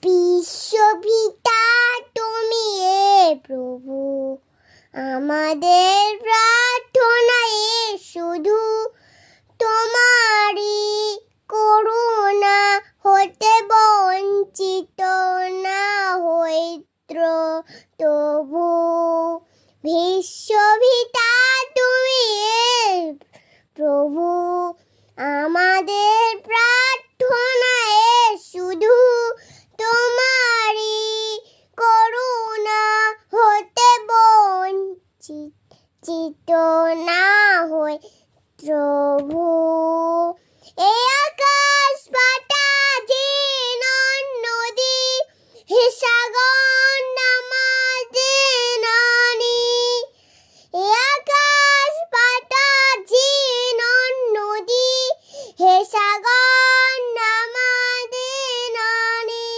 বিশ্বপিতা তুমি প্রভু, আমাদের প্রার্থনা শুধু তোমারই করুণা হতে বঞ্চিত না হইত্র তবু। বিশ্বপিতা তুমি প্রভু, আমাদের প্রার্থনা শুধু তোমারই করুণা হতে বঞ্চিত না হই প্রভু। এ আকাশ বাতাসে নদী হে সাগর নামাজে নানি। এ আকাশ বাতাসে নদী হে সাগর নামাজে নানি।